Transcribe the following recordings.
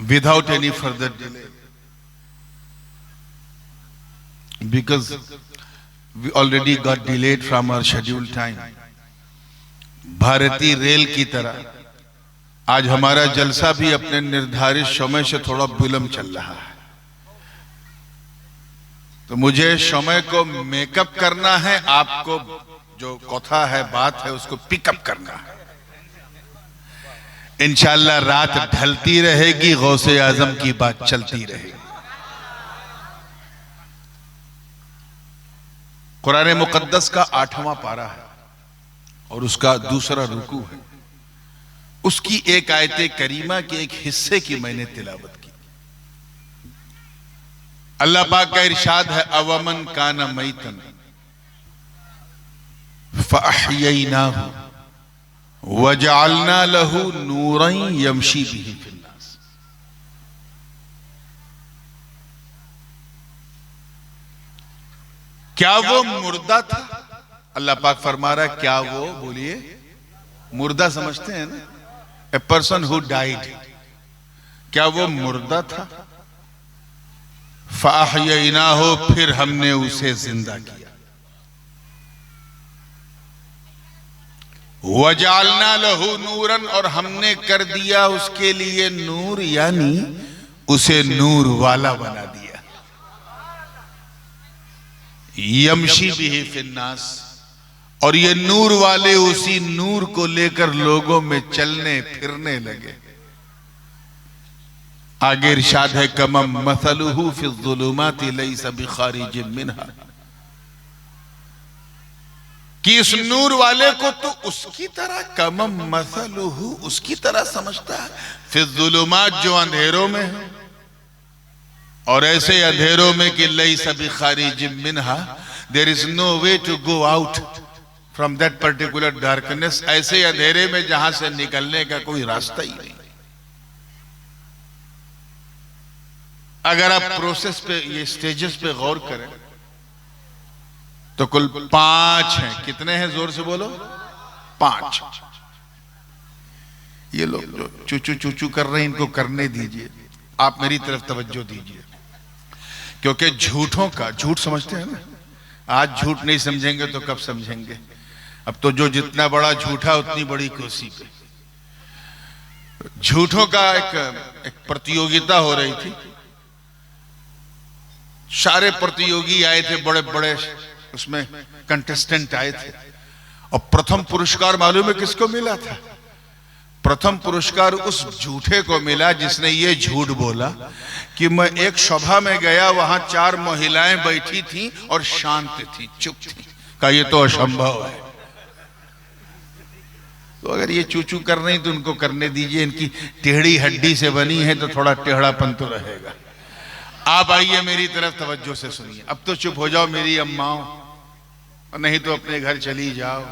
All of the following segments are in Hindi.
without any further delay, because we already got delayed from our scheduled time. भारतीय रेल की तरह आज हमारा जलसा भी अपने निर्धारित समय से थोड़ा विलंब चल रहा है, तो मुझे समय को मेकअप करना है, आपको जो कथा है, बात है, उसको पिकअप करना है। इंशाअल्लाह रात ढलती रहेगी, गौसे आजम की बात चलती रहेगी। कुरान मुकद्दस का 8वां पारा है और उसका दूसरा रुकू है। उसकी एक आयते करीमा के एक हिस्से की मैंने तिलावत की। अल्लाह पाक का इरशाद है, अवमन काना मैतन फअहयैनाहु वजअलना लहू नूरन यमशी बिही फिन्नास। क्या वो मुर्दा था? अल्लाह पाक फरमा रहा है, क्या वो, बोलिए, मुर्दा समझते हैं ना, ए पर्सन हु डाइड, क्या वो मुर्दा था? फअहयैनाहु, फिर हमने उसे जिंदा किया। वजअलना लहू नूरन, और हमने कर दिया उसके लिए नूर, यानी उसे नूर वाला बना दिया। यमशी बिही फिन्नास, और ये नूर वाले उसी नूर को लेकर लोगों में चलने फिरने लगे। आगे इरशाद है, कमम मसलुहु फिज़्ज़ुलुमाति लैसा बिखारिजिम मिन्हा, कि इस नूर वाले को तो उसकी तरह, कमम मसलुहु, उसकी तरह समझता है, फिज़्ज़ुलुमात, जो अंधेरों में है, और ऐसे अंधेरों में कि लैसा बिखारिजिम मिन्हा, there is no way to go out from that particular darkness, ऐसे अंधेरे में जहां से निकलने का कोई रास्ता ही नहीं। अगर आप प्रोसेस पे, ये स्टेजेस पे गौर करें तो कुल 5 हैं। कितने हैं? जोर से बोलो। 5। ये लोग जो चूचू चूचू कर रहे हैं, इनको करने दीजिए, आप मेरी तरफ तवज्जो दीजिए, क्योंकि झूठों का, झूठ समझते हैं ना, आज झूठ नहीं समझेंगे तो कब समझेंगे? अब तो जो जितना बड़ा झूठा उतनी बड़ी कोसी पे। झूठों का एक प्रतियोगिता हो रही थी, सारे प्रतियोगी आए थे, बड़े बड़े उसमें कंटेस्टेंट आए थे, और प्रथम पुरस्कार मालूम है किसको मिला था? प्रथम पुरस्कार उस झूठे को मिला जिसने ये झूठ बोला कि मैं एक सभा में गया, वहां 4 महिलाएं बैठी थी और शांत थी, चुप थी। कहा ये तो असंभव है। तो अगर ये चूचू कर रही तो उनको करने दीजिए, इनकी टेढ़ी हड्डी से बनी है तो थोड़ा टेढ़ापन तो रहेगा। आप आइए, मेरी तरफ तवज्जो से सुनिए। अब तो चुप हो जाओ मेरी अम्माओं, और नहीं तो अपने घर चली जाओ।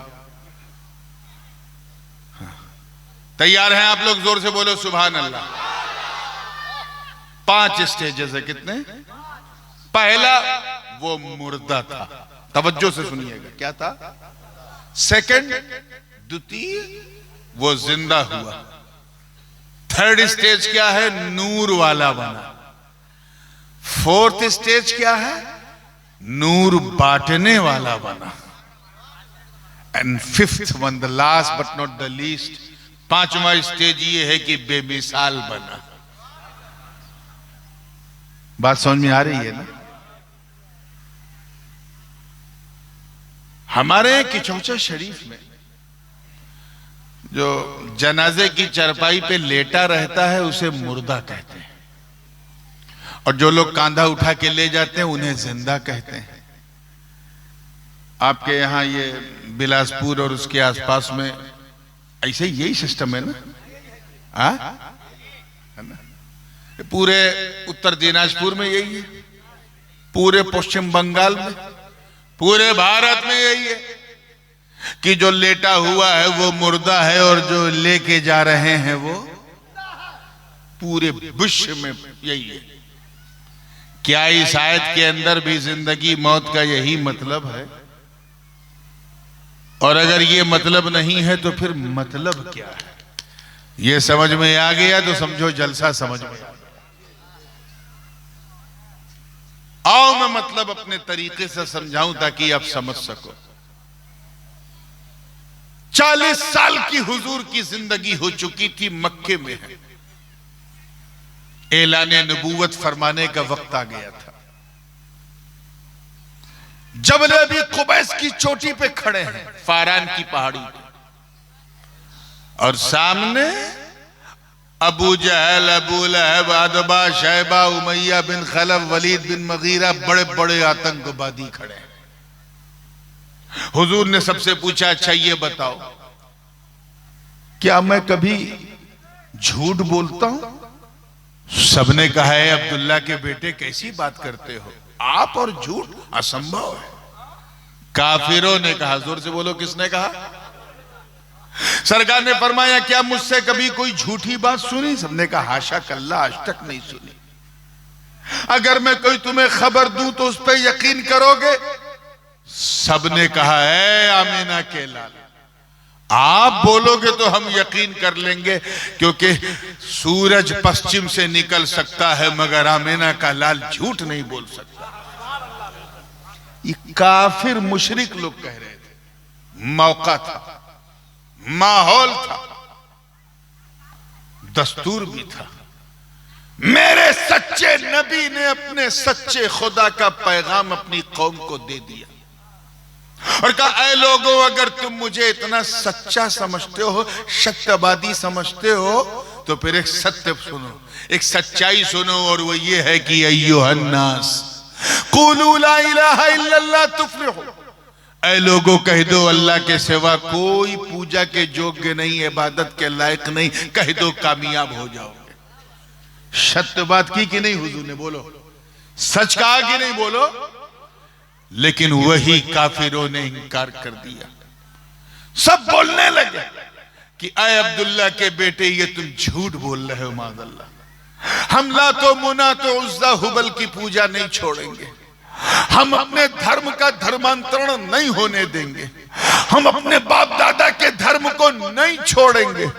तैयार हैं आप लोग? जोर से बोलो सुभान अल्लाह। 5 स्टेजेस है। कितने? पहला, वो मुर्दा था, तवज्जो से सुनिएगा, क्या था? सेकंड, द्वितीय, वो जिंदा हुआ। थर्ड स्टेज क्या है? नूर वाला बना। फोर्थ स्टेज क्या है? नूर बांटने वाला बना। And fifth one, the last but not the least, 5वां स्टेज ये है कि बेमिसाल बना। बात समझ में आ रही है ना? हमारे किचौचा शरीफ में जो जनाजे की चारपाई पे लेटा रहता है उसे मुर्दा कहते हैं, और जो लोग कांधा उठा के ले जाते हैं उन्हें जिंदा कहते हैं। आपके यहाँ ये बिलासपुर और उसके आसपास में ऐसे यही सिस्टम है ना? है ना? पूरे उत्तर दिनाजपुर में यही है, पूरे पश्चिम बंगाल में, पूरे भारत में यही है कि जो लेटा हुआ है वो मुर्दा है, और जो लेके जा रहे हैं वो, पूरे विश्व में यही है। क्या इस आयत के अंदर भी जिंदगी मौत का यही मतलब है? और अगर ये मतलब नहीं है तो फिर मतलब क्या है? ये समझ में आ गया तो समझो जलसा समझ में आ गया। आओ मैं मतलब अपने तरीके से समझाऊं ताकि आप समझ सको। 40 साल की हुजूर की जिंदगी हो चुकी थी, मक्के में है, ऐलाने नबूवत फरमाने का वक्त आ गया था। जबल अबी कुबैस की चोटी पे खड़े हैं, फारान की पहाड़ी पे, और सामने अबू जहल, अबू लहब, अदबा, शैबा, उमैया बिन खलफ, वलीद बिन मगीरा, बड़े बड़े आतंकवादी खड़े हैं। हुजूर ने सबसे पूछा, अच्छा ये बताओ, क्या मैं कभी झूठ बोलता हूं? सबने कहा है अब्दुल्ला के बेटे कैसी बात करते हो, आप और झूठ असंभव है। काफिरों ने कहा, जोर से बोलो, किसने कहा? सरकार ने फरमाया, क्या मुझसे कभी कोई झूठी बात सुनी? सबने कहा, हाशा कल्ला, आज तक नहीं सुनी। अगर मैं कोई तुम्हें खबर दूं तो उस पर यकीन करोगे? सबने कहा, है आमीना के लाल, आप बोलोगे तो हम यकीन कर लेंगे, क्योंकि सूरज पश्चिम से निकल सकता है मगर आमीना का लाल झूठ नहीं बोल सकता। ये काफिर मुशरिक लोग कह रहे थे। मौका था, माहौल था, दस्तूर भी था। मेरे सच्चे नबी ने अपने सच्चे खुदा का पैगाम अपनी कौम को दे दिया और कहा, ऐ लोगों, अगर तुम मुझे इतना सच्चा समझते हो, सत्यवादी समझते हो, तो फिर एक सत्य सुनो, एक सच्चाई सुनो, और वो ये है कि अय्युहन्नास क़ूलू ला इलाहा इल्लल्लाह तुफ्लिहू। ऐ लोगों, कह दो अल्लाह के सिवा कोई पूजा के योग्य नहीं, इबादत के लायक नहीं, कह दो कामयाब हो जाओगे। सत्य बात की कि नहीं हुजूर ने? बोलो, सच कहा कि नहीं? बोलो। लेकिन वही काफिरों ने इनकार कर दिया। सब बोलने लगे कि ऐ अब्दुल्ला के बेटे, ये तुम झूठ बोल रहे हो, माज़अल्लाह। हम ला तो मुना तो उज़्ज़ा हुबल की पूजा नहीं छोड़ेंगे, हम अपने धर्म का धर्मांतरण नहीं होने देंगे, हम अपने बाप दादा के धर्म को नहीं छोड़ेंगे।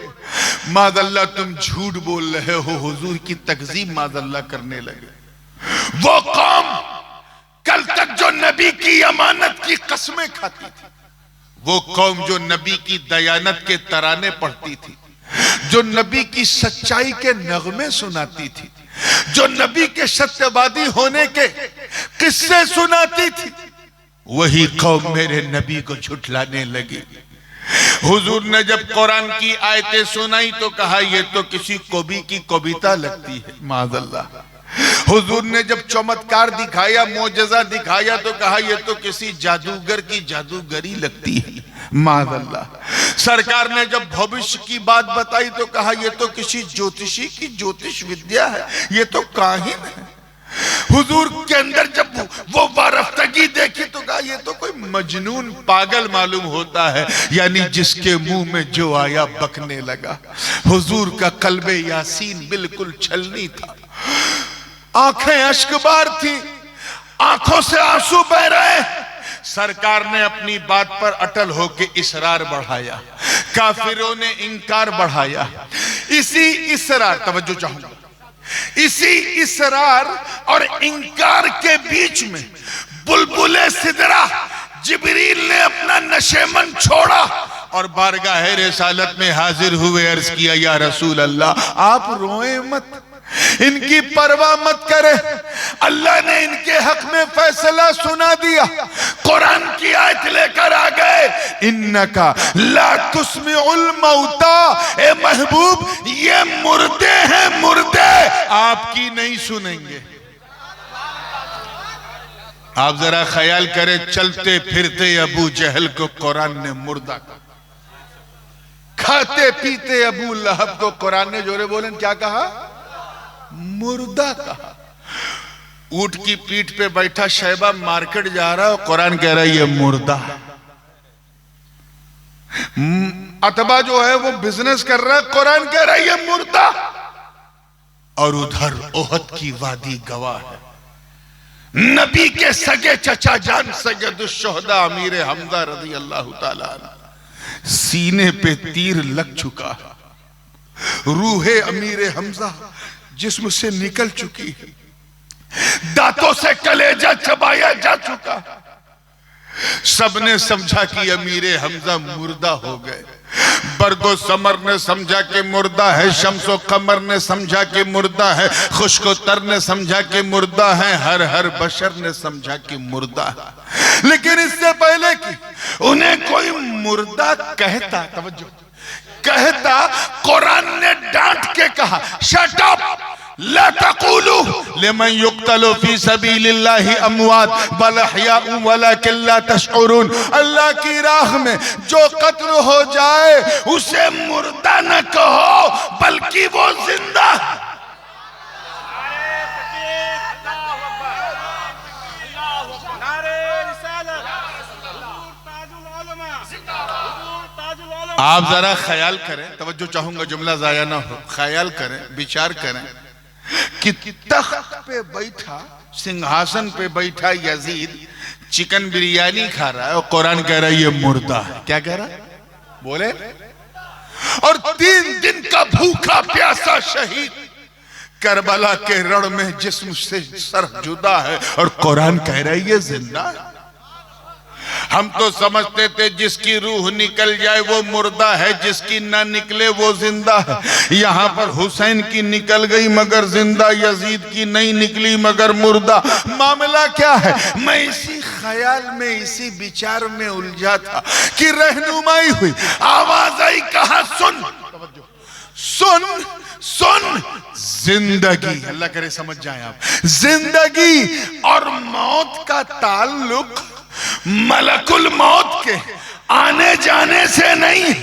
माज़अल्लाह, तुम झूठ बोल रहे हो। हुजूर की तकज़ीब माज़अल्लाह करने लगे। वो कौम कल तक जो नबी की अमानत की कसमें खाती थी, वो कौम जो नबी की दयानत के तराने पढ़ती थी, जो नबी की सच्चाई के नगमे सुनाती थी, जो नबी के सत्यवादी होने के किस्से सुनाती थी, वही कौम मेरे नबी को झुठलाने लगी। हुजूर ने जब कुरान की आयतें सुनाई तो कहा, ये तो किसी कवि की कविता लगती है, माज़अल्लाह। हुजूर ने जब चमत्कार दिखाया, मोजज़ा दिखाया, तो कहा, ये तो किसी जादूगर की जादूगरी लगती है, माज़अल्लाह। सरकार ने जब भविष्य की बात बताई तो कहा, ये तो किसी ज्योतिषी की ज्योतिष विद्या है, ये तो काहिन है। हुजूर के अंदर जब वो वारफ्तगी देखी तो कहा, ये तो कोई मजनून पागल मालूम होता है, यानी जिसके मुंह में जो आया बकने लगा। हुजूर का कल्बे यासीन बिल्कुल छलनी था, आंखें अश्कबार थी, आंखों से आंसू बह रहे। सरकार ने अपनी बात पर अटल होकर इसरार बढ़ाया, काफिरों ने इंकार बढ़ाया। इसी इसरार, तवज्जो चाहूंगा, इसी इसरार और इंकार के बीच में बुलबुले सिदरा जिब्रील ने अपना नशेमन छोड़ा और बारगाह रिसालत में हाजिर हुए। अर्ज किया, या रसूल अल्लाह, आप रोए मत, इनकी परवाह मत करे, अल्लाह ने इनके हक में फैसला सुना दिया। कुरान की आयत लेकर आ गए, इन्नका ला तुस्मिउल मौता, ए महबूब, ये मुर्दे हैं, मुर्दे, आपकी नहीं सुनेंगे। आप जरा ख्याल करें, चलते फिरते अबू जहल को कुरान ने मुर्दा कहा, खाते पीते अबू लहब को कुरान ने जोरे बोले क्या कहा? मुर्दा कहा। ऊंट की पीठ पे बैठा शैबा मार्केट जा रहा है, कुरान कह रहा है ये मुर्दा। अतबा जो है वो बिजनेस कर रहा है, कुरान कह रहा है ये मुर्दा। और उधर ओहद की वादी गवाह है, नबी के सगे चचा जान सैयदुश्शुहदा अमीर हमजा रज़ी अल्लाह ताला अन्हु सीने पे तीर लग चुका है, रूहे अमीर हमजा जिस्म से निकल चुकी है। दांतों से कलेजा चबाया जा चुका। सबने समझा कि अमीरे हमजा मुर्दा हो गए। बरगो समर ने समझा कि मुर्दा है, शम्सो कमर ने समझा कि मुर्दा है, खुशको तर ने समझा कि मुर्दा है, हर हर बशर ने समझा कि मुर्दा है। लेकिन इससे पहले कि उन्हें कोई मुर्दा कहता, तवज्जो, कहता, कुरान ने डांट के कहा, शट अप ला तक़ूलू लिमन युक़्तलु फी सबीलिल्लाहि अमवात बल अहयाउ वलाकिन ला तशऊरून। अल्लाह की राह में जो कत्ल हो जाए उसे मुर्दा न कहो, बल्कि वो जिंदा है। आप जरा ख्याल करें, तवज्जो चाहूंगा, जुमला जाया ना हो, ख्याल करें, विचार करें कि तख्त पे बैठा, सिंहासन पे बैठा यजीद चिकन बिरयानी खा रहा है और कुरान कह रहा है ये मुर्दा है। क्या कह रहा है? बोले। और 3 दिन का भूखा प्यासा शहीद करबला के रण में जिस्म से सर जुदा है और कुरान कह रहा है ये जिंदा है। हम तो समझते थे जिसकी रूह निकल जाए वो मुर्दा है, जिसकी ना निकले वो जिंदा है। यहाँ पर हुसैन की निकल गई मगर जिंदा, यजीद की नहीं निकली मगर मुर्दा। मामला क्या है? मैं इसी ख्याल में, इसी विचार में उलझा था कि रहनुमाई हुई, आवाज आई, कहा सुन सुन सुन, जिंदगी, अल्लाह करे समझ जाए आप, जिंदगी और मौत का ताल्लुक मलकुल मौत के आने जाने से नहीं,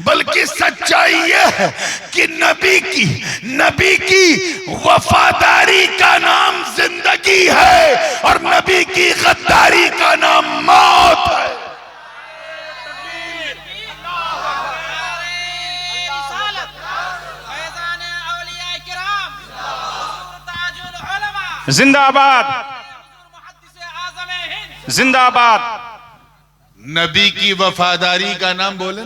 बल्कि सच्चाई यह है कि नबी की वफादारी का नाम जिंदगी है और नबी की गद्दारी का नाम मौत है। जिंदाबाद जिंदाबाद। नबी की वफादारी का नाम बोले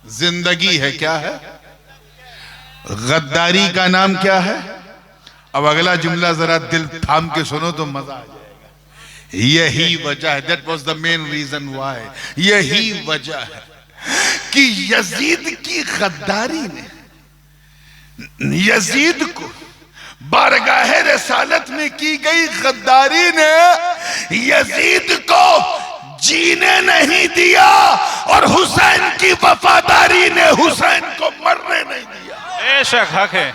जिंदगी है। क्या है? गद्दारी का नाम क्या है? अब अगला जुमला जरा दिल थाम के सुनो तो मजा आ जाएगा। यही वजह है, that was the main reason why, यही वजह है कि यजीद की गद्दारी ने यजीद को, बारगाह रिसालत में की गई गद्दारी ने यजीद को जीने नहीं दिया और हुसैन की वफादारी ने हुसैन को मरने नहीं दिया। बेशक हक है,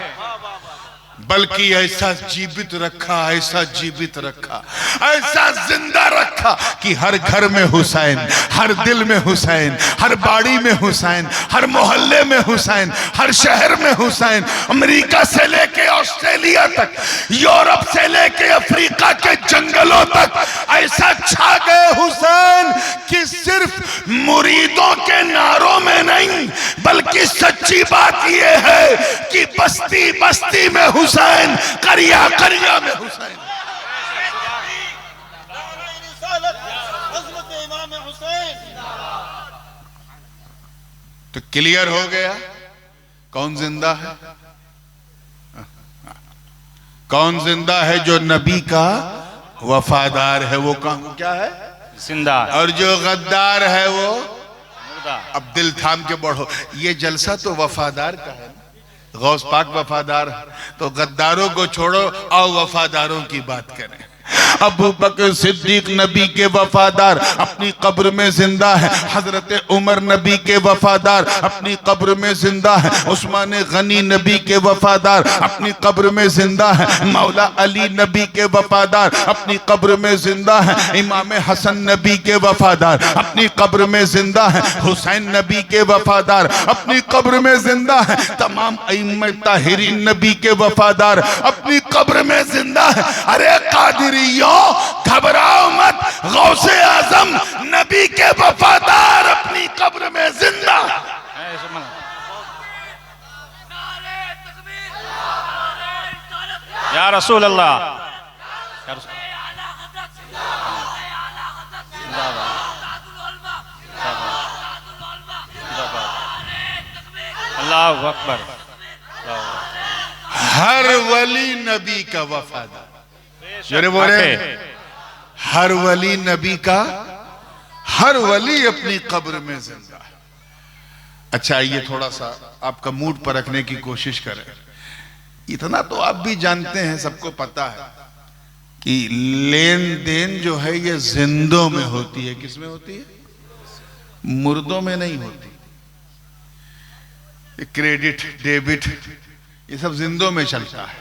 बल्कि ऐसा जीवित रखा, ऐसा जीवित रखा, ऐसा जिंदा रखा कि हर घर में हुसैन, हर दिल में हुसैन, हर बाड़ी में हुसैन, हर मोहल्ले में हुसैन, हर शहर में हुसैन, अमेरिका से लेके ऑस्ट्रेलिया तक, यूरोप से लेके अफ्रीका के जंगलों तक ऐसा छा गए हुसैन कि सिर्फ मुरीदों के नारों में नहीं, बल्कि सच्ची बात यह है कि बस्ती बस्ती में हुसैन, करिया करिया में हुसैन। तो क्लियर हो गया कौन जिंदा है? कौन जिंदा है? जो नबी का वफादार है वो कौन? क्या है? जिंदा। और जो गद्दार है वो मुर्दा। अब दिल थाम के बढ़ो, ये जलसा तो वफादार का है, गौस पाक वफादार, तो गद्दारों को छोड़ो और वफादारों की बात करें। अबू बकर सिद्दीक नबी के वफादार अपनी कब्र में जिंदा है। हजरत उमर नबी के वफादार अपनी कब्र में जिंदा है। उस्मान गनी नबी के वफादार अपनी कब्र में जिंदा है। मौला अली नबी के वफादार अपनी कब्र में जिंदा है। इमाम हसन नबी के वफादार अपनी कब्र में जिंदा है। हुसैन नबी के वफादार अपनी कब्र में जिंदा है। तमाम अइम्मा ताहिरीन नबी के वफादार अपनी कब्र में जिंदा है। अरे कादिरियों, घबराओ मत, गौसे आजम नबी के वफादार अपनी कब्र में जिंदा। या रसूल अल्लाह, अल्लाहु अकबर। हर वली नबी का वफादार। जोरे बोले, हर वली नबी का, हर वली अपनी कब्र में जिंदा है। अच्छा, ये थोड़ा सा आपका मूड पर रखने की कोशिश करें। इतना तो आप भी जानते हैं, सबको पता है कि लेन देन जो है ये जिंदों में होती है। किसमें होती है? मुर्दों में नहीं होती। क्रेडिट, डेबिट, ये सब जिंदों में चलता है।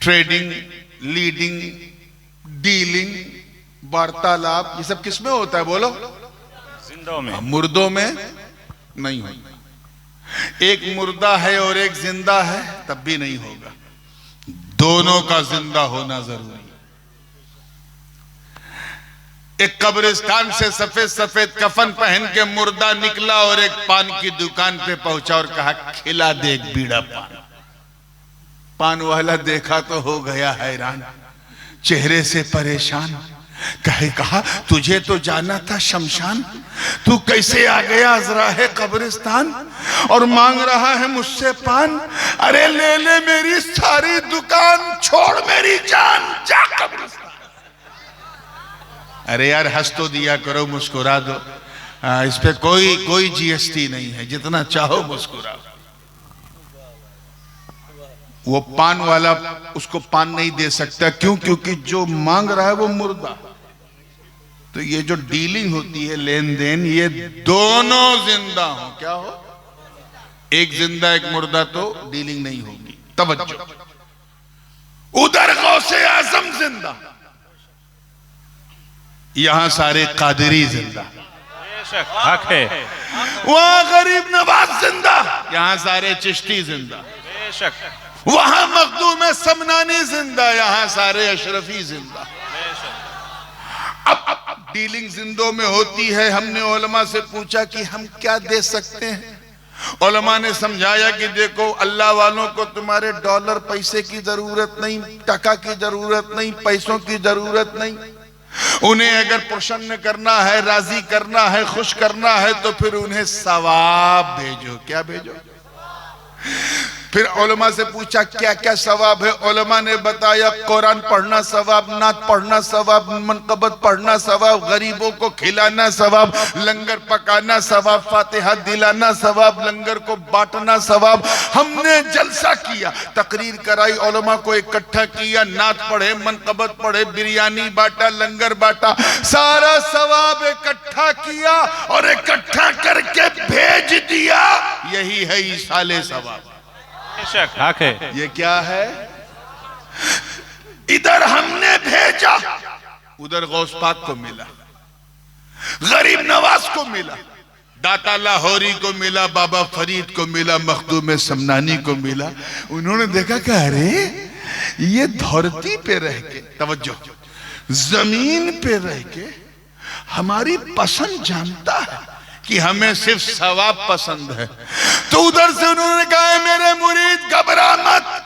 ट्रेडिंग, लीडिंग, डीलिंग, वार्तालाप, ये सब किसमें होता है? बोलो। जिंदों में। मुर्दों में नहीं होता। एक मुर्दा है और एक जिंदा है तब भी नहीं होगा। दोनों का जिंदा होना जरूरी। एक कब्रिस्तान से सफेद सफेद कफन पहन के मुर्दा निकला और एक पान की दुकान पे पहुंचा और कहा, खिला दे एक बीड़ा पान। पान वाला देखा तो हो गया हैरान, चेहरे से परेशान। कहा, तुझे तो जाना था शमशान, तू कैसे आ गया अज़राए कब्रिस्तान और मांग रहा है मुझसे पान? अरे ले ले मेरी सारी दुकान, छोड़ मेरी जान, जा कब्रिस्तान। अरे यार, हंस तो दिया करो, मुस्कुरा दो। इस पे कोई जीएसटी नहीं है, जितना चाहो मुस्कुराओ। वो पान वाला उसको पान नहीं दे सकता। क्यों? क्योंकि जो मांग रहा है वो मुर्दा। तो ये जो डीलिंग होती है, लेन देन, ये दोनों जिंदा हो। क्या हो? एक जिंदा एक मुर्दा, तो डीलिंग नहीं होगी। तवज्जो, उधर गौसे आजम जिंदा, यहां सारे कादरी जिंदा। बेशक हक है। वहां गरीब नवाज जिंदा, यहां सारे चिश्ती जिंदा। बेशक। वहां मखदूम समनानी जिंदा, यहां सारे अशरफी जिंदा। अब डीलिंग जिंदों में होती है। हमने उलमा से पूछा कि हम क्या दे सकते हैं। उलमा ने समझाया कि देखो, अल्लाह वालों को तुम्हारे डॉलर पैसे की जरूरत नहीं, टका की जरूरत नहीं, पैसों की जरूरत नहीं। उन्हें अगर प्रसन्न करना है, राजी करना है, खुश करना है, तो फिर उन्हें सवाब भेजो। क्या भेजो? फिर उलमा से पूछा क्या क्या सवाब है। उलमा ने बताया, कुरान पढ़ना सवाब, नात पढ़ना सवाब, मनकबत पढ़ना सवाब, गरीबों को खिलाना सवाब, लंगर पकाना सवाब, फातिहा दिलाना सवाब, लंगर को बांटना सवाब। हमने जलसा किया, तकरीर कराई, उलमा को इकट्ठा किया, नात पढ़े, मनकबत पढ़े, बिरयानी बांटा, लंगर बांटा, सारा सवाब इकट्ठा किया और इकट्ठा करके भेज दिया। यही है ईसाले सवाब। बेशक हक है। ये क्या है? इधर हमने भेजा, उधर गौस पाक को मिला, गरीब नवाज को मिला, दाता लाहौरी को मिला, बाबा फरीद को मिला, मखदूम समनानी को मिला। उन्होंने देखा कि अरे ये धरती पे रह के, तवज्जो, जमीन पे रह के हमारी पसंद जानता है कि हमें सिर्फ सवाब पसंद है। तो उधर से उन्होंने कहा, मेरे मुरीद घबरा मत,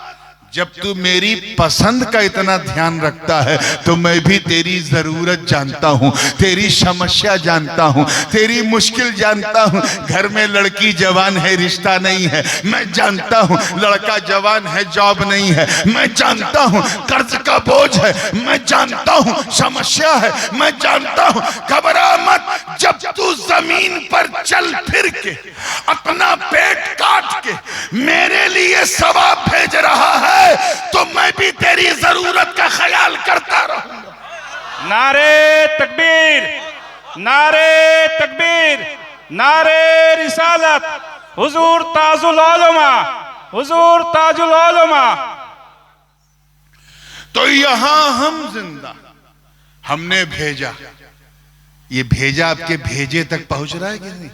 जब तू मेरी पसंद का इतना ध्यान रखता है तो मैं भी तेरी जरूरत जानता हूँ, तेरी समस्या जानता हूँ, तेरी मुश्किल जानता हूँ। घर में लड़की जवान है, रिश्ता नहीं है, मैं जानता हूँ। लड़का जवान है, जॉब नहीं है, मैं जानता हूँ। कर्ज का बोझ है, मैं जानता हूँ। समस्या है, मैं जानता हूँ। घबरा मत, जब तू जमीन पर चल फिर के अपना पेट काट के मेरे लिए सवाब भेज रहा है, तो मैं भी तेरी जरूरत का ख्याल करता रहूंगा। नारे तकबीर, नारे तकबीर, नारे रिसालत, हुजूर ताजुल उलमा, हुजूर ताजुल उलमा। तो यहां हम जिंदा, हमने भेजा। ये भेजा आपके भेजे तक पहुंच रहा है कि नहीं?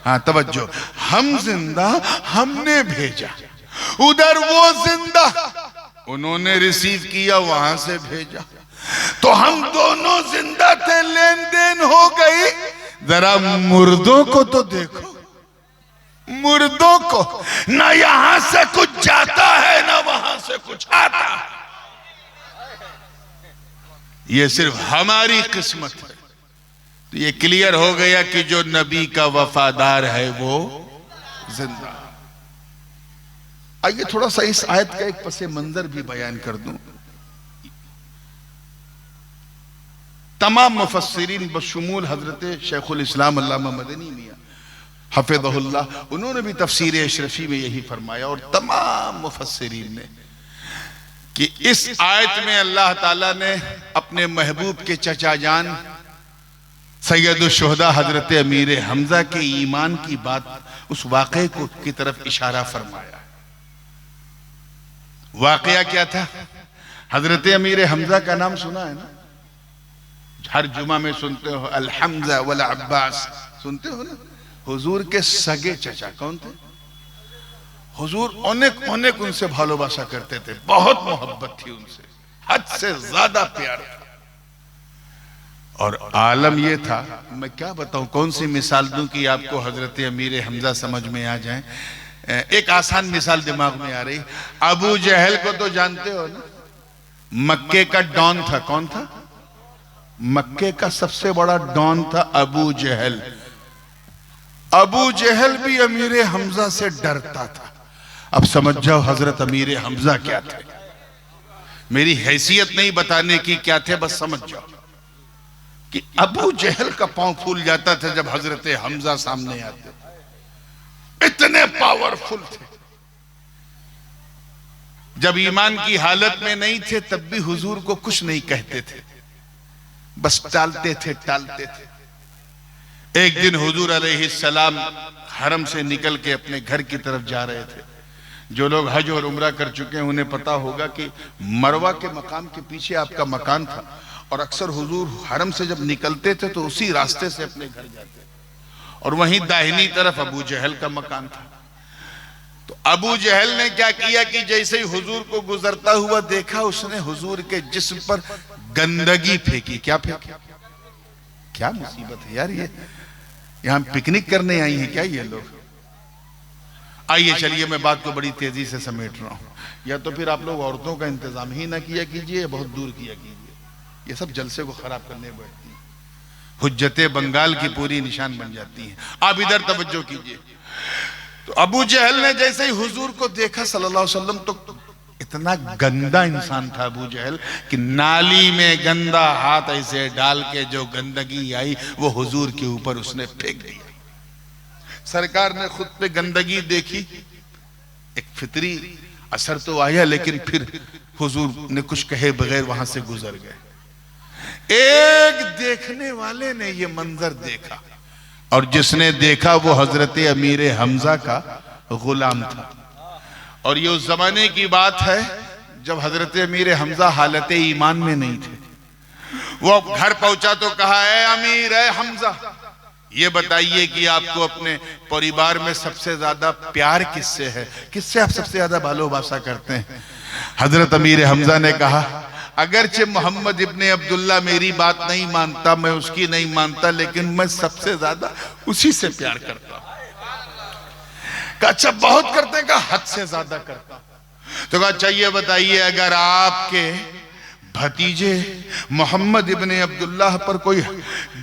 हाँ, तवज्जो, हम जिंदा, हमने भेजा। उधर वो जिंदा, उन्होंने रिसीव किया, वहां से भेजा। तो हम दोनों जिंदा थे, लेन देन हो गई। जरा मुर्दों को तो देखो, मुर्दों को ना यहां से कुछ जाता है ना वहां से कुछ आता है। ये सिर्फ हमारी किस्मत है। तो ये क्लियर हो गया कि जो नबी का वफादार है वो जिंदा। आइए थोड़ा सा इस आयत का एक पसे मंजर भी बयान कर दूं। तमाम मुफस्सिरीन बशमूल हजरत शेखुल इस्लाम अल्लामा मदनी मियां हफिज़हुल्लाह, उन्होंने भी तफसीर अशरफी में यही फरमाया, और तमाम मुफस्सिरीन ने, कि इस आयत में अल्लाह ताला ने अपने महबूब के चचा जान सैयदुल शुहदा हजरत अमीर हमजा के ईमान की बात, उस वाक़े को की तरफ इशारा फरमाया। वाक़या क्या था? हजरत अमीर हमजा का नाम सुना है ना, हर जुमा में सुनते हो, अल हमजा वल अब्बास सुनते हो ना। हुजूर के सगे चचा कौन थे? हुजूर अनेक अनेक उनसे भालोबासा करते थे, बहुत मोहब्बत थी उनसे, हद से ज्यादा प्यार था। और आलम ये था, मैं क्या बताऊं, कौन सी मिसाल दूं कि आपको हजरत अमीर हमजा समझ में आ जाए। एक आसान मिसाल दिमाग में आ रही, अबू जहल को तो जानते हो ना, मक्के का डॉन था। कौन था? मक्के का सबसे बड़ा डॉन था अबू जहल। अबू जहल भी अमीर हमजा से डरता था। अब समझ जाओ हजरत अमीर हमजा क्या थे। मेरी हैसियत नहीं बताने की क्या थे, बस समझ जाओ कि अबू जहल का पांव फूल जाता था जब हजरत हमजा सामने आते, इतने पावरफुल थे। जब ईमान की हालत में नहीं थे तब भी हुजूर को कुछ नहीं कहते थे, बस टालते थे। एक दिन हुजूर अलैहिस्सलाम हरम से निकल के अपने घर की तरफ जा रहे थे। जो लोग हज और उम्रा कर चुके हैं उन्हें पता होगा कि मरवा के मकाम के पीछे आपका मकान था, और अक्सर हुजूर हरम से जब निकलते थे तो उसी रास्ते से अपने घर जाते, और वहीं दाहिनी तरफ अबू जहल का मकान था। तो अबू जहल ने क्या किया कि जैसे ही हुजूर को गुजरता हुआ देखा, उसने हुजूर के जिस्म पर गंदगी फेंकी। क्या फेंकी? क्या मुसीबत है यार, ये यहां पिकनिक करने आई हैं क्या ये लोग? आइए चलिए, मैं बात को बड़ी तेजी से समेट रहा हूं। या तो फिर आप लोग औरतों का इंतजाम ही ना किया कीजिए, बहुत दूर किया कीजिए, ये सब जलसे को खराब करने बैठती हैं, हुज्जते बंगाल की पूरी निशान बन जाती हैं। आप इधर तवज्जो कीजिए। तो अबू जहल ने जैसे ही हुजूर को देखा सल्लल्लाहु अलैहि वसल्लम, तो इतना गंदा इंसान था अबू जहल कि नाली में गंदा हाथ ऐसे डाल के जो गंदगी आई वो हुजूर के ऊपर उसने फेंक दिया। सरकार ने खुद पे गंदगी देखी, एक फितरी असर तो आया, लेकिन फिर हुजूर ने कुछ कहे बगैर वहां से गुजर गए। एक देखने वाले ने ये मंजर देखा, और जिसने देखा वो हजरत अमीर हमजा का गुलाम था। और ये उस जमाने की बात है जब हजरत अमीर हमजा हालत ईमान में नहीं थे। वो घर पहुंचा तो कहा, है अमीर है हमजा, ये बताइए कि आपको अपने परिवार में सबसे ज्यादा प्यार किससे है, किससे आप सबसे ज्यादा भालोबासा करते हैं? हजरत अमीर हमजा ने कहा, अगरचे मोहम्मद इब्ने अब्दुल्ला मेरी बात नहीं मानता, मैं उसकी नहीं मानता, लेकिन मैं सबसे ज्यादा उसी से प्यार करता हूं। अच्छा बहुत करते हैं? हद से ज्यादा करता। तो कहा चाहिए बताइए, अगर आपके भतीजे मोहम्मद इब्ने अब्दुल्ला पर कोई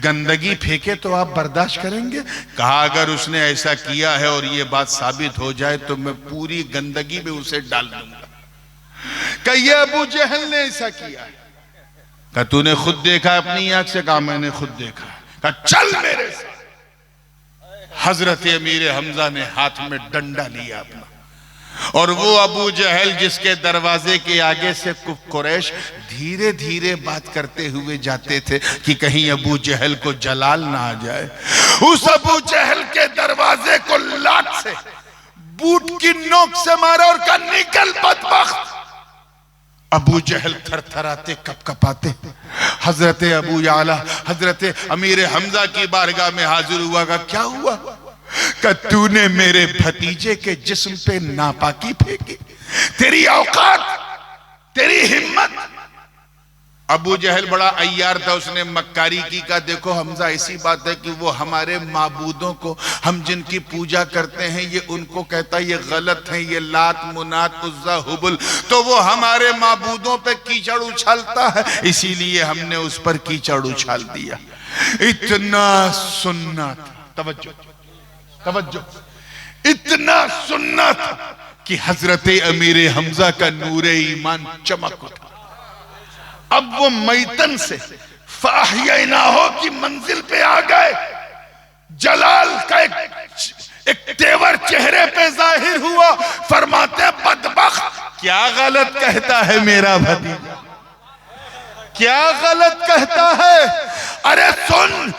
गंदगी फेंके तो आप बर्दाश्त करेंगे? कहा अगर उसने ऐसा किया है और ये बात साबित हो जाए तो मैं पूरी गंदगी में उसे डाल दूंगा। कहिए अबू जहल ने ऐसा किया है? कहा तूने खुद देखा अपनी आंख से? कहा मैंने खुद देखा। कहा चल मेरे साथ। हजरत अमीर हमजा ने हाथ में डंडा लिया अपना, और वो अबू जहल जिसके दरवाजे के आगे से कुरैश धीरे धीरे बात करते हुए जाते थे कि कहीं अबू जहल को जलाल ना आ जाए, उस अबू जहल के दरवाजे को लात से बूट की नोक से मारा और कहा निकल बदबख्त। अबू जहल थरथराते कपकपाते हजरत अबू याला हजरत अमीर हमजा की बारगाह में हाजिर हुआ। का क्या हुआ? का तूने मेरे भतीजे के जिस्म पे नापाकी फेंकी? तेरी औकात, तेरी हिम्मत। अबू जहल बड़ा अय्यार था, उसने मक्कारी की। का देखो हमजा, ऐसी बात है कि वो हमारे माबूदों को, हम जिनकी पूजा करते हैं, ये उनको कहता है ये गलत है, ये लात मुनात उज्जा हुबुल, तो वो हमारे माबूदों पे कीचड़ उछालता है, इसीलिए हमने उस पर कीचड़ उछाल दिया। इतना सुन्ना था, तवज्जो तवज्जो, इतना सुन्ना था कि हजरत अमीर हमजा का नूरे ईमान चमक उठा। अब वो मैतन से फ़अहयैना हो की मंजिल पे आ गए, जलाल का एक तेवर चेहरे पे जाहिर हुआ। फरमाते बदबख्त, क्या गलत कहता है मेरा भतीजा, क्या गलत कहता है। अरे सुन,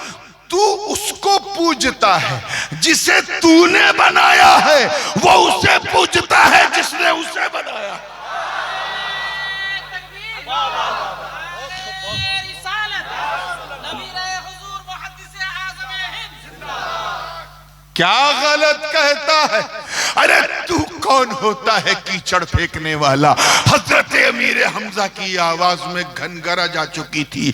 तू उसको पूजता है जिसे तूने बनाया है, वो उसे पूजता है जिसने उसे बनाया। क्या गलत कहता है। अरे तू कौन होता है कीचड़ फेंकने वाला। हजरत अमीर हमजा की आवाज में घनघरा जा चुकी थी,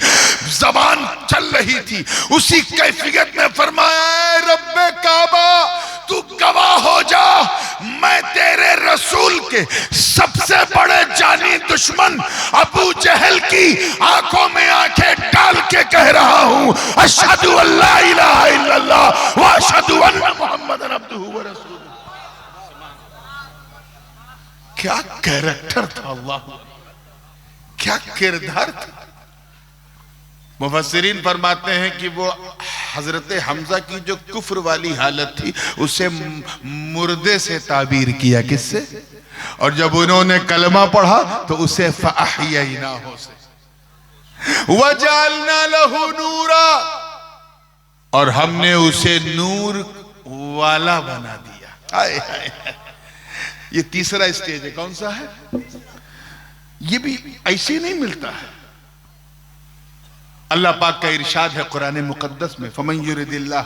जबान चल रही थी। उसी कैफियत में फरमाया, रब्बे काबा तू गवाह हो जा, मैं तेरे रसूल के सबसे बड़े जानी दुश्मन अबू जहल की आंखों में आंखें डाल के कह रहा हूं, अशहदु अल्ला इलाहा इल्लल्लाह व अशहदु अन्ना मुहम्मदन अब्दुहु व रसूलुहु। क्या कैरेक्टर था, अल्लाह क्या किरदार था। मुफस्सिरीन फरमाते हैं कि वो हजरत हमजा की जो कुफ्र वाली हालत थी उसे मुर्दे से ताबीर किया। किससे? और जब उन्होंने कलमा पढ़ा तो उसे फ़अहयैना हो से वजअलना लहू नूरा, और हमने उसे नूर वाला बना दिया। आए आए, ये तीसरा स्टेज है। कौन सा है? ये भी ऐसे नहीं मिलता है। अल्लाह पाक का इरशाद है कुरान मुकद्दस में, फमन युरिदिल्लाह,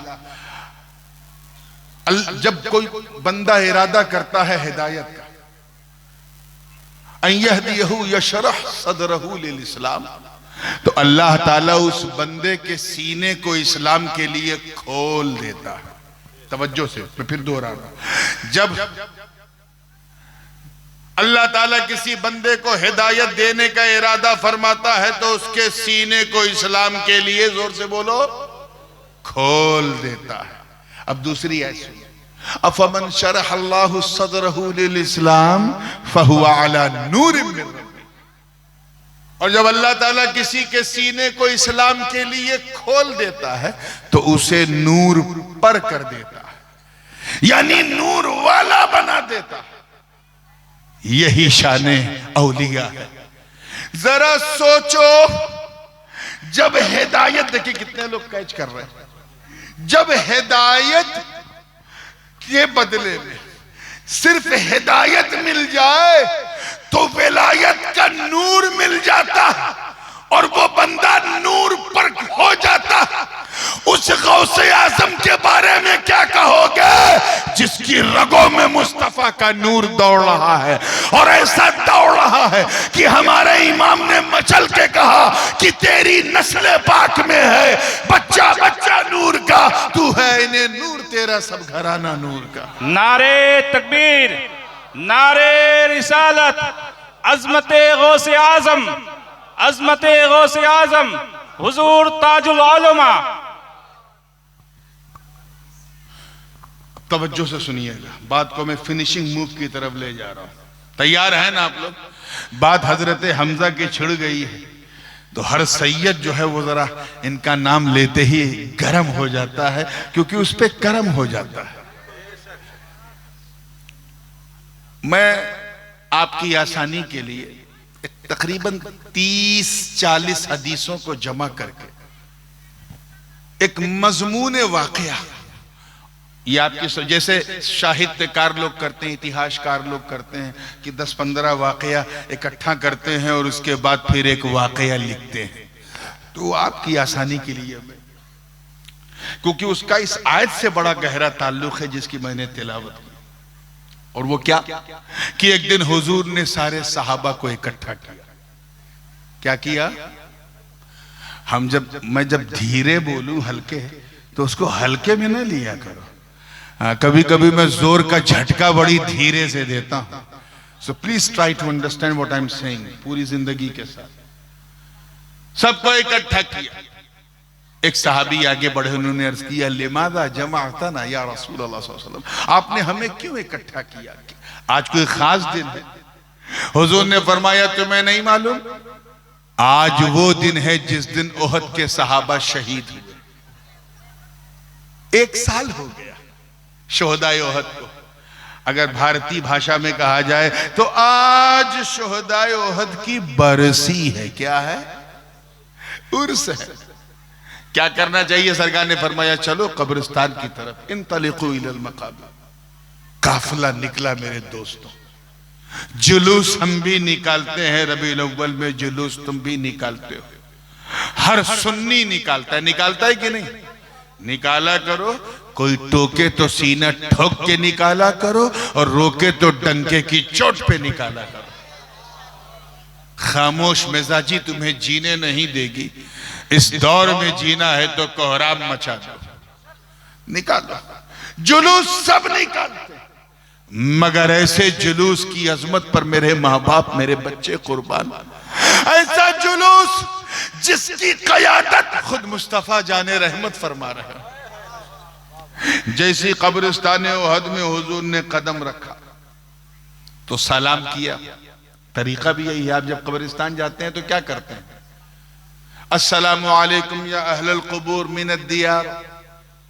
जब कोई बंदा इरादा करता है हिदायत का, अन यहदियहु यशरह सदरहु लिल इस्लाम, तो अल्लाह ताला उस बंदे के सीने को इस्लाम के लिए खोल देता है। तवज्जो से मैं फिर दोहरा रहा हूं, जब अल्लाह ताला किसी बंदे को हिदायत देने का इरादा फरमाता है तो उसके सीने को इस्लाम के लिए, जोर से बोलो, खोल देता है। अब दूसरी ऐसी, अफमन शरह अल्लाहु सदरहु लिल इस्लाम फहुवा अला नूरिम मिन रब्बिह, और जब अल्लाह ताला किसी के सीने को इस्लाम के लिए खोल देता है तो उसे नूर पर कर देता है, यानी नूर वाला बना देता है। यही शाने औलिया है। जरा सोचो, जब हिदायत, देखिए कितने लोग कैच कर रहे हैं, जब हिदायत के बदले में सिर्फ हिदायत मिल जाए तो विलायत का नूर मिल जाता और वो बंदा नूर पर हो जाता। उस गौसे आजम के बारे में क्या कहोगे जिसकी रगों में मुस्तफा का नूर दौड़ रहा है, और ऐसा दौड़ रहा है कि हमारे इमाम ने मचल के कहा कि तेरी नस्ल पाक में है बच्चा बच्चा नूर का, तू है इन्हें नूर, तेरा सब घराना नूर का। नारे तकबीर, नारे रिसालत, अजमते गौसे आजम, अजमते गौसे आजम हुजूर ताजुल उलमा। तवज्जो से सुनिएगा, बात को मैं फिनिशिंग मूव की तरफ ले जा रहा हूं। तैयार है ना आप लोग? बात हजरत हमजा की छिड़ गई है तो हर सैयद जो है वो जरा इनका नाम लेते ही गर्म हो जाता है, क्योंकि उस पे कर्म हो जाता है। मैं आपकी आसानी के लिए तकरीबन 30-40 हदीसों को जमा करके एक मजमून वाकया, ये आपकी जैसे साहित्यकार लोग करते हैं, इतिहासकार लोग करते हैं कि 10-15 वाकया इकट्ठा करते हैं और उसके बाद फिर एक वाकया लिखते हैं, तो आपकी आसानी के लिए मैं, क्योंकि उसका इस आयत से बड़ा गहरा ताल्लुक है जिसकी मैंने तिलावत की। और वो क्या कि एक दिन हुजूर ने सारे सहाबा को इकट्ठा किया। क्या किया? मैं जब धीरे बोलूं हल्के, तो उसको हल्के में ना लिया करो। कभी कभी मैं जोर का झटका बड़ी धीरे से देता हूं, so please try to understand what I am saying. पूरी जिंदगी के साथ सबको इकट्ठा किया। एक सहाबी आगे बढ़े, उन्होंने अर्ज किया, लिमादा जमाअतना या रसूल अल्लाह सल्लल्लाहु अलैहि वसल्लम, आपने हमें क्यों इकट्ठा किया? आज कोई खास दिन है? हुजूर ने फरमाया, तुम्हें नहीं मालूम आज वो दिन है जिस दिन ओहद के सहाबा शहीद हुए। 1 साल हो गया शोहदाए ओहद को। अगर भारतीय भाषा में कहा जाए तो आज शोहदाए ओहद की बरसी है। क्या है? उर्स है। क्या करना चाहिए? सरकार ने फरमाया चलो कब्रिस्तान की तरफ, इंतलिकू इलल मकाबिर। काफिला निकला मेरे दोस्तों। जुलूस हम भी निकालते हैं, रबीउल अव्वल में जुलूस तुम भी निकालते हो। हर सुन्नी निकालता है, निकालता है कि नहीं? निकाला करो। कोई टोके तो सीना ठोक के निकाला करो, और रोके तो डंके की चोट पे निकाला करो। खामोश मिजाजी तुम्हें जीने नहीं देगी। इस दौर में जीना है तो कोहराम मचा दो, निकालो। जुलूस सब निकालते, मगर ऐसे जुलूस की अजमत पर मेरे माँ बाप, मेरे बच्चे कुर्बान। ऐसा जुलूस जिसकी क़यादत खुद मुस्तफा जाने रहमत फरमा रहे हैं। जैसी कब्रिस्तान ओहद में हुजूर ने कदम रखा तो सलाम किया। तरीका भी यही है। आप जब कब्रिस्तान जाते हैं तो क्या करते हैं? अस्सलामु अलैकुम या अहलल क़ुबूर मिनद दियार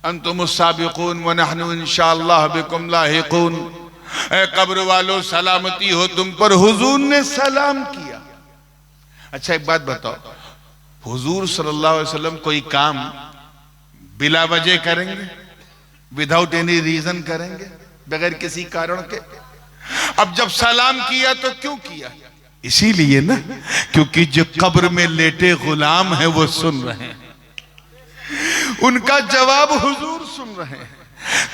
अंतुमुस साबिक़ून व नहनु इंशाअल्लाह बिकुम लाहिक़ून। ए कब्र वालों, सलामती हो तुम पर। हुजूर ने सलाम किया। अच्छा एक बात बताओ, हुजूर सल्लल्लाहु अलैहि वसल्लम कोई काम बिला वजह करेंगे? विदाउट एनी रीजन करेंगे? बगैर किसी कारण के? अब जब सलाम किया तो क्यों किया? इसीलिए ना, क्योंकि जो कब्र में लेटे गुलाम हैं वो सुन रहे हैं, उनका जवाब हुजूर सुन रहे हैं,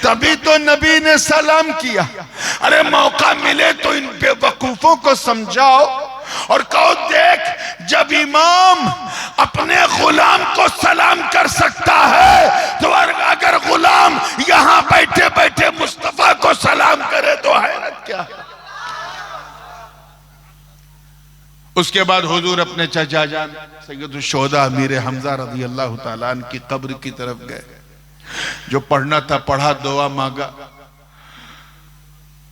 तभी तो नबी ने सलाम किया। अरे मौका मिले तो इन बेवकूफों को समझाओ और कहो देख, जब इमाम अपने गुलाम को सलाम कर सकता है तो अगर गुलाम यहां बैठे बैठे मुस्तफा को सलाम करे तो हैरत क्या है। उसके बाद हुजूर अपने चचा जान सैयदुल शुहदा अमीर हमजा रज़ी अल्लाह तआला अन्हु की कब्र की तरफ गए। जो पढ़ना था पढ़ा, दुआ मांगा।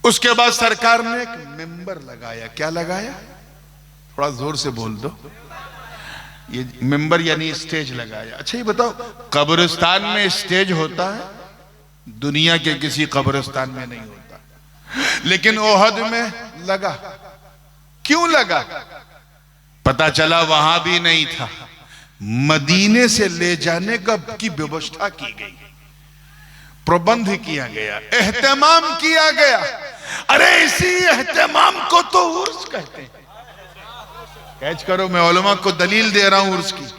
उसके बाद सरकार ने एक मिंबर लगाया। क्या लगाया? थोड़ा जोर से बोल दो। ये मिंबर यानी स्टेज लगाया। अच्छा ये बताओ, कब्रिस्तान में स्टेज होता है? दुनिया के किसी कब्रिस्तान में नहीं होता, लेकिन ओहद में लगा। क्यों लगा? पता चला वहां भी नहीं था, मदीने से ले जाने का की व्यवस्था की गई, प्रबंध किया गया, एहतमाम किया गया। अरे इसी एहतमाम को तो उर्स कहते हैं। कैच करो, मैं उलमा को दलील दे रहा हूं उर्स की।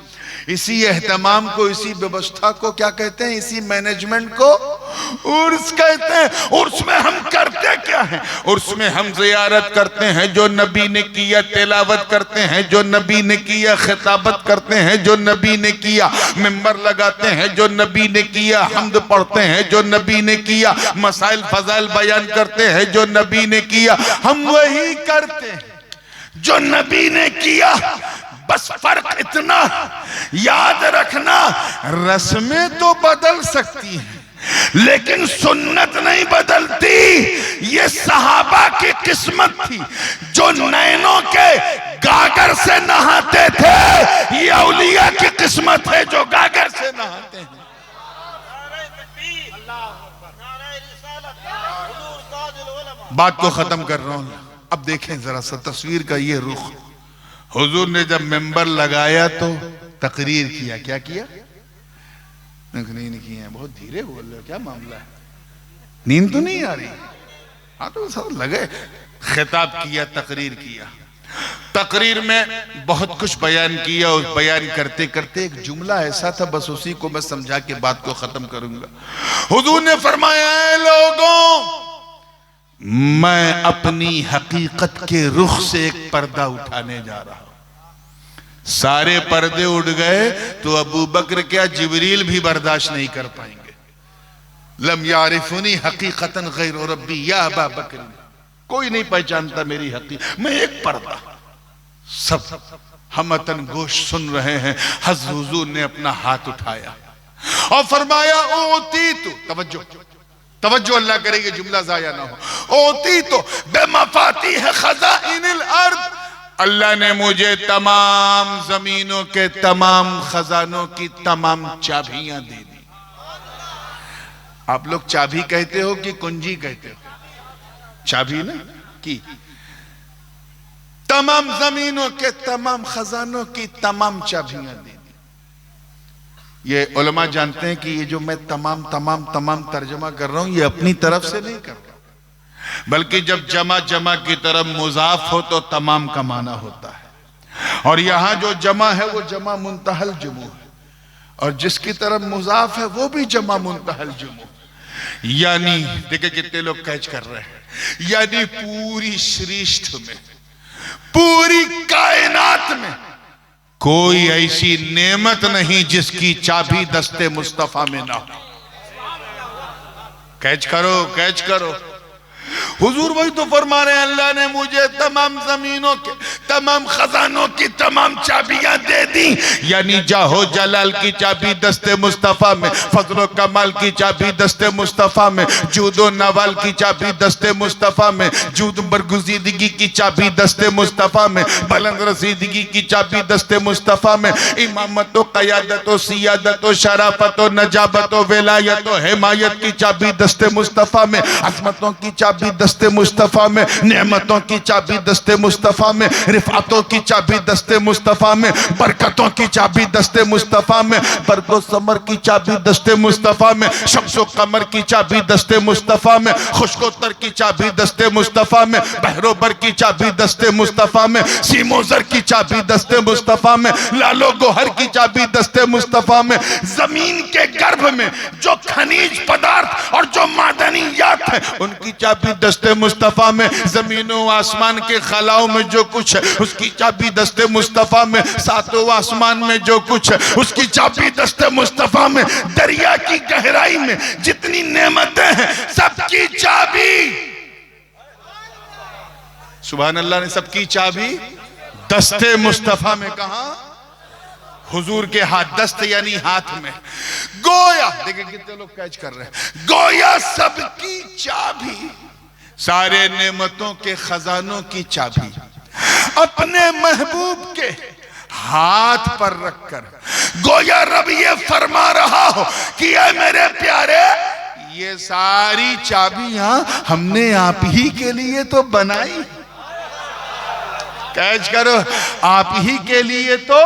इसी एहतमाम को, इसी व्यवस्था को क्या कहते हैं? इसी मैनेजमेंट को उर्स कहते हैं। उर्स में हम करते क्या हैं? उर्स में हम ज़ियारत करते हैं जो नबी ने किया, तिलावत करते हैं जो नबी ने किया, खिताबत करते हैं जो नबी ने किया, मिंबर लगाते हैं जो नबी ने किया, हम्द पढ़ते हैं जो नबी ने किया, मसाइल फजाइल बयान करते हैं जो नबी ने किया। हम वही करते हैं जो नबी ने किया। बस फर्क इतना याद रखना, रस्में तो बदल सकती हैं लेकिन सुन्नत नहीं बदलती। ये सहाबा की किस्मत थी जो नैनों के गागर से नहाते थे। ये औलिया की किस्मत है जो गागर से नहाते हैं। बात को खत्म कर रहा हूं। अब देखें जरा सा तस्वीर का ये रुख। हुजूर ने जब मेंबर लगाया तो तकरीर किया। क्या किया? नहीं किया। बहुत धीरे बोल रहे हो, क्या मामला है? नींद तो नहीं आ रही? हाँ तो सब लगे। खिताब किया, तकरीर किया। तकरीर में बहुत कुछ बयान किया। उस बयान करते करते एक जुमला ऐसा था, बस उसी को मैं समझा के बात को खत्म करूंगा। हुजूर ने फरमाया, ऐ लोगों, मैं अपनी हकीकत के रुख से एक पर्दा उठाने जा रहा हूं। सारे पर्दे उड़ गए तो अबू बकर क्या, जिब्रील भी बर्दाश्त नहीं कर पाएंगे। लम यारिफुनी हकीकतन गैर रब्बी या अबा बकर, कोई नहीं पहचानता मेरी हकीकत। मैं एक पर्दा। सब हमतन गोश सुन रहे हैं। हज़रत हुजूर ने अपना हाथ उठाया और फरमाया, ओती तो तवज्जो तवज्जो अल्लाह करेगी, जुमला जाया ना हो। ओती तो बेमफाती है खज़ाइनिल अर्द, अल्लाह ने मुझे तमाम जमीनों के तमाम खजानों की तमाम चाबियां दे दी। आप लोग चाबी कहते हो कि कुंजी कहते हो? चाबी ना की। तमाम जमीनों के तमाम खजानों की तमाम चाबियां दे दी। ये उलमा जानते हैं कि ये जो मैं तमाम तमाम तमाम तर्जमा कर रहा हूं, ये अपनी तरफ से नहीं कर रहा, बल्कि जब जमा जमा की तरफ मुजाफ हो तो तमाम का माना होता है। और यहां जो जमा है वो जमा मुंतहल जुमू है, और जिसकी तरफ मुजाफ है वो भी जमा मुंतहल जुमू। यानी देखिए कितने लोग कैच कर रहे हैं, यानी पूरी सृष्टि में, पूरी कायनात में कोई ऐसी नेमत नहीं जिसकी चाबी दस्ते मुस्तफा में ना हो। कैच करो, कैच करो। हुजूर वही तो फरमा रहे हैं, अल्लाह ने मुझे तमाम जमीनों के तमाम खजानों की तमाम चाबियां दे दी। यानी जाहो जलाल की चाबी दस्ते मुस्तफा में, फजलो कमाल की चाबी दस्ते मुस्तफा में, जूदो नवाल की चाबी दस्ते मुस्तफा में, जूद बरगुजीदगी की चाबी दस्ते मुस्तफा में, बुलंद रसीदगी की चाबी दस्ते मुस्तफा में, इमामत क़यादत सियादत शराफत नजाबत विलायत हिमायत की चाबी दस्ते मुस्तफा में, अज़मतों की चाबी दस्ते मुस्तफा में, नेमतों की चाबी दस्ते मुस्तफा में, रिफातों की चाबी दस्ते मुस्तफा में, बरकतों की चाबी दस्ते मुस्तफा में, बरको समर की चाबी दस्ते मुस्तफा में, शम्सो कमर की चाबी दस्ते मुस्तफा में, खुशकोतर की चाबी दस्ते मुस्तफा में, बहरोबर की चाबी दस्ते मुस्तफा में, सीमोजर की चाबी दस्ते मुस्तफा में, लालो गोहर की चाबी दस्ते मुस्तफा में, जमीन के गर्भ में जो खनिज पदार्थ और जो मादनियात है उनकी चाबी दस्ते मुस्तफा में, जमीनों आसमान के खलाओं में जो कुछ है उसकी चाबी दस्ते मुस्तफा में, सातों आसमान में जो कुछ है उसकी चाबी दस्ते मुस्तफा में, दरिया की गहराई में जितनी नेमतें हैं सबकी चाबी, सुभान अल्लाह ने सबकी चाबी दस्ते मुस्तफा में कहा, हुजूर के हाथ, दस्त यानी हाथ में। गोया देखिए कितने लोग कैच कर रहे हैं, गोया सबकी चाबी, सारे नेमतों के खजानों की चाबी अपने महबूब के हाथ पर रखकर, गोया रब ये फरमा रहा हो कि ऐ मेरे प्यारे, ये सारी चाबियां हमने आप ही के लिए तो बनाई। कैच करो, आप ही के लिए तो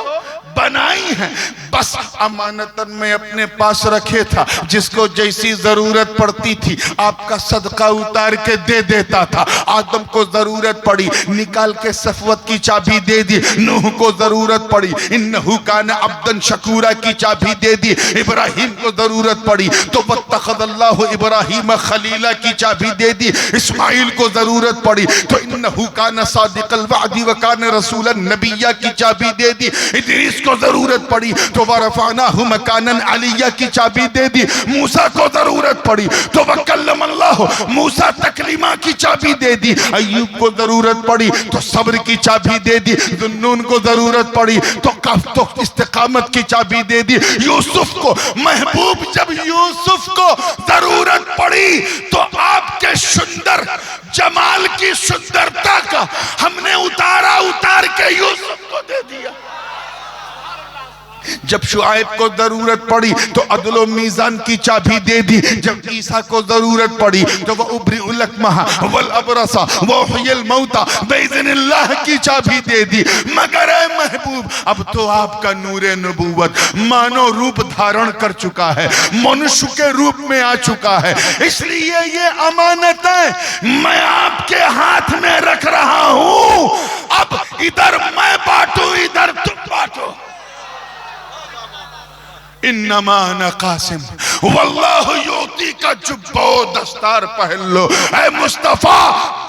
बनाई है, बस अमानतन में अपने पास रखे था, जिसको जैसी जरूरत पड़ती थी आपका सदका उतार के दे देता था। आदम को जरूरत पड़ी निकाल के सफवत की चाबी दे दी, नूह को जरूरत पड़ी इन्नहु कान अब्दन शकूरा की चाबी दे दी, इब्राहिम को जरूरत पड़ी तो वत्तखज़ल्लाहु इब्राहिम खलीला की चाबी दे दी, इस्माइल को जरूरत पड़ी तो इन्नहु कान सादिक़ल वअदी व कान रसूलन नबिय्या की चाबी दे दी, इदरीस को जरूरत पड़ी तो वरफ़अनाहु मकानन अलिय्या की चाबी दे दी, मूसा को जरूरत पड़ी तो वकल्लमल्लाहु मूसा तकलीमा की चाबी दे दी, अय्यूब को जरूरत पड़ी तो सब्र की चाबी दे दी, ज़ुन्नून को जरूरत पड़ी तो इस्तिकामत की चाबी दे दी, यूसुफ को महबूब जब यूसुफ को जरूरत पड़ी तो आपके सुंदर जमाल की सुंदरता का हमने उतार के यूसुफ को दे दिया। जब शुआइब को जरूरत पड़ी तो अदलो मीजान की चाबी दे दी, जब ईसा को जरूरत पड़ी तो वह उब्रिउल अकमहा वल अबरसा व उहयिल मौता बिइज़्निल्लाह की चाबी दे दी। मगर ऐ महबूब, अब तो आपका नूरे नबूवत मानो रूप धारण कर चुका है, मनुष्य के रूप में आ चुका है, इसलिए ये अमानतें मैं आपके हाथ में रख रहा हूं। अब इधर मैं बांटू, इधर तुम बांटो। इन्नमा अना कासिम वल्लाहु युती का जुब्बो दस्तार पहन लो। ऐ मुस्तफा,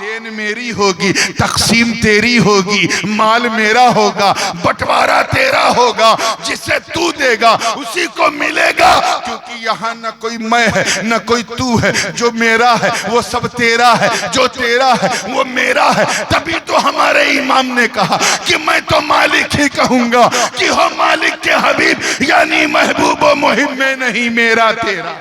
देन मेरी होगी, तकसीम तेरी होगी, माल मेरा होगा, बंटवारा तेरा होगा, जिसे तू देगा उसी को मिलेगा, क्योंकि यहाँ न कोई मैं है न कोई तू है, जो मेरा है वो सब तेरा है, जो तेरा है वो मेरा है। तभी तो हमारे इमाम ने कहा कि मैं तो मालिक ही कहूंगा कि हो मालिक के हबीब, यानी महबूब मुहिम में नहीं मेरा तेरा।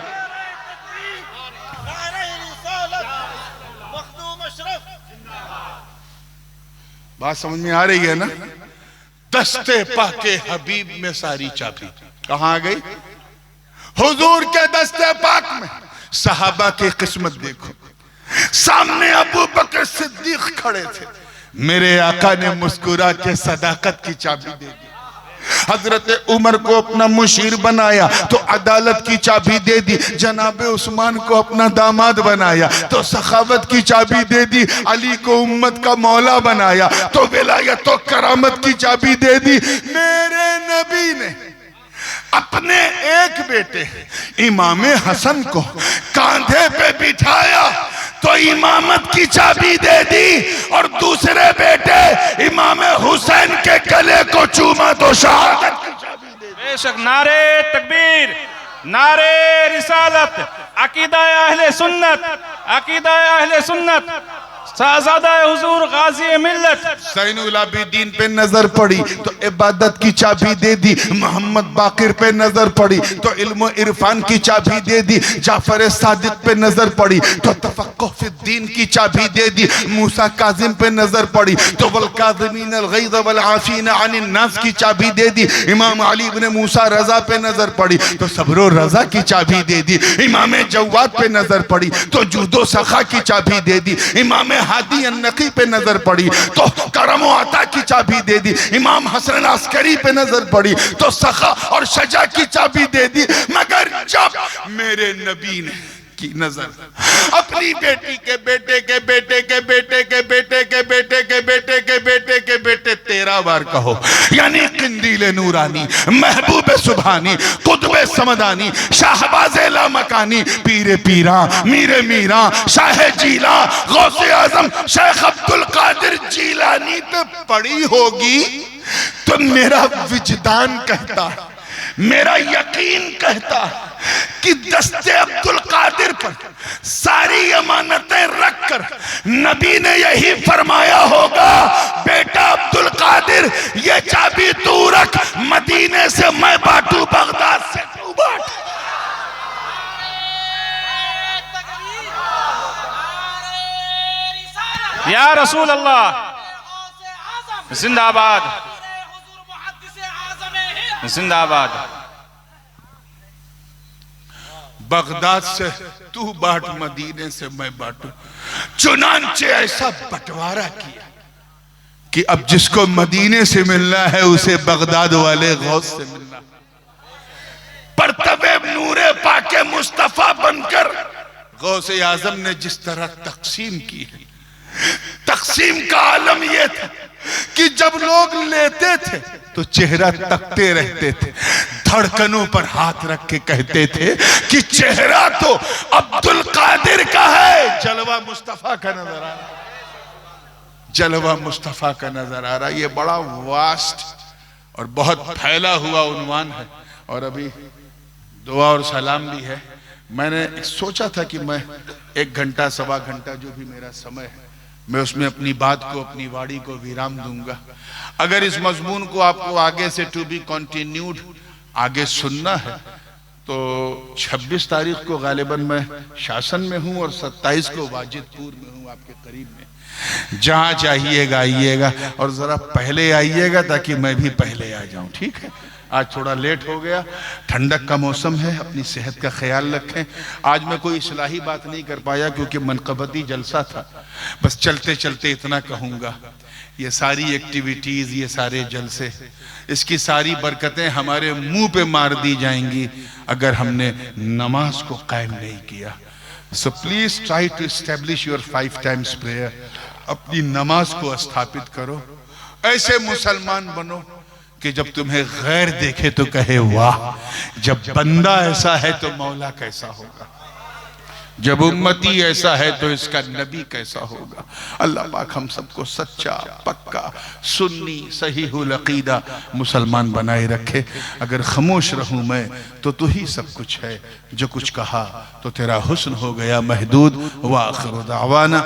बात समझ में आ रही है ना? दस्ते पाके हबीब में सारी चाबी कहां आ गई? हुजूर के दस्ते पाक में। सहाबा की किस्मत देखो, सामने अबू बकर सिद्दीक खड़े थे, मेरे आका ने मुस्कुरा के सदाकत की चाबी दे दी। हजरत उमर को अपना मुशीर बनाया तो अदालत की चाबी दे दी। जनाबे उस्मान को अपना दामाद बनाया तो सखावत की चाबी दे दी। अली को उम्मत का मौला बनाया तो विलायत तो करामत की चाबी दे दी। मेरे नबी ने अपने एक बेटे इमाम हसन को कांधे पे बिठाया तो इमामत की चाबी दे दी, और दूसरे बेटे इमाम हुसैन के गले को चूमा तो शहादत की चाबी दे दी। बेशक नारे तकबीर, नारे रिसालत, अकीदा अहले सुन्नत, अकीदा अहले सुन्नत, साहज़ादा हुजूर गाजी मिल्लत ज़ैनुल आबिदीन पे नजर पड़ी तो इबादत की चाबी दे दी। मोहम्मद बाकिर पे नजर पड़ी तो इल्म इरफान की चाबी दे दी। जाफर सादिक पे नजर पड़ी तो तफक्कुह फिद्दीन की चाबी दे दी। मूसा काजिम पे नजर पड़ी तो वल काज़िमीन अल गैज़ वल आफ़ीना अनिन नास की चाबी दे दी। इमाम अली इब्न मूसा रजा पे नजर पड़ी तो सब्र व रजा की चाबी दे दी। इमाम जव्वाद पे नजर पड़ी तो जूदो सखा की चाबी दे दी। इमाम हादी अन्नकी पे नजर पड़ी तो करम व अता की चाबी दे दी। इमाम हसन अस्करी पे नजर पड़ी तो सखा और शजा की चाबी दे दी। मगर जब मेरे नबी ने की नजर अपनी बेटी के बेटे के बेटे के बेटे के बेटे के बेटे के बेटे के बेटे के बेटे 13 बार कहो, यानी किंदीले नूरानी, महबूब सुभानी, कुतुबे समदानी, शाहबाज़े लामकानी, पीरे पीरा, मीरे मीरा, शाह जीला, गौसे आजम शेख अब्दुल कादिर जीलानी पे पड़ी होगी तो मेरा विजदान कहता, मेरा यकीन कहता कि दस्ते अब्दुल कादिर पर सारी अमानतें रखकर नबी ने यही फरमाया होगा, बेटा अब्दुल कादिर ये चाबी तू रख, मदीने से मैं बांटू, बगदाद से तू बांट। या रसूल अल्लाह जिंदाबाद, जिंदाबाद। बगदाद से तू बांट, मदीने से मैं बांटू। चुनांचे ऐसा बंटवारा किया कि अब जिसको मदीने से मिलना है उसे बगदाद वाले गौस से मिलना। परतबे नूरे पाके मुस्तफा बनकर गौसे आजम ने जिस तरह तकसीम की है, तकसीम का आलम यह था कि जब लोग लेते थे तो चेहरा तकते रहते थे, धड़कनों पर हाथ रख के कहते थे कि चेहरा तो अब्दुल कादिर का है, जलवा मुस्तफा का नजर आ रहा, जलवा मुस्तफा का नजर आ रहा। ये बड़ा वास्ट और बहुत फैला हुआ उन्वान है और अभी दुआ और सलाम भी है। मैंने सोचा था कि मैं 1 घंटा सवा घंटा जो भी मेरा समय है मैं उसमें अपनी बात को, अपनी वाणी को विराम दूंगा। अगर इस मजमून को आपको आगे से टू बी कंटिन्यूड आगे सुनना है तो 26 तारीख को गालिबन मैं शासन में हूं और 27 को वाजिदपुर में हूं, आपके करीब में। जहां चाहिएगा आइएगा और जरा पहले आइएगा ताकि मैं भी पहले आ जाऊं, ठीक है? आज थोड़ा लेट हो गया, ठंडक का मौसम है, अपनी सेहत का ख्याल रखें। आज मैं कोई इस्लाही बात नहीं कर पाया क्योंकि मनक़बती जलसा था। बस चलते चलते इतना कहूँगा, ये सारी एक्टिविटीज़, ये सारे जलसे, इसकी सारी बरकतें हमारे मुंह पे मार दी जाएंगी अगर हमने नमाज को कायम नहीं किया। So please try to establish your 5 times prayer. अपनी नमाज को स्थापित करो, ऐसे मुसलमान बनो कि जब तुम्हें गैर देखे तो कहे वाह, जब बंदा ऐसा है तो मौला कैसा होगा, जब उम्मती ऐसा है तो इसका नबी कैसा होगा। अल्लाह पाक हम सबको सच्चा, पक्का, सुन्नी, सहीहुल अकीदा मुसलमान बनाए रखे। अगर खामोश रहूं मैं तो तू ही सब कुछ है, जो कुछ कहा तो तेरा हुस्न हो गया महदूद। व आखिर दावाना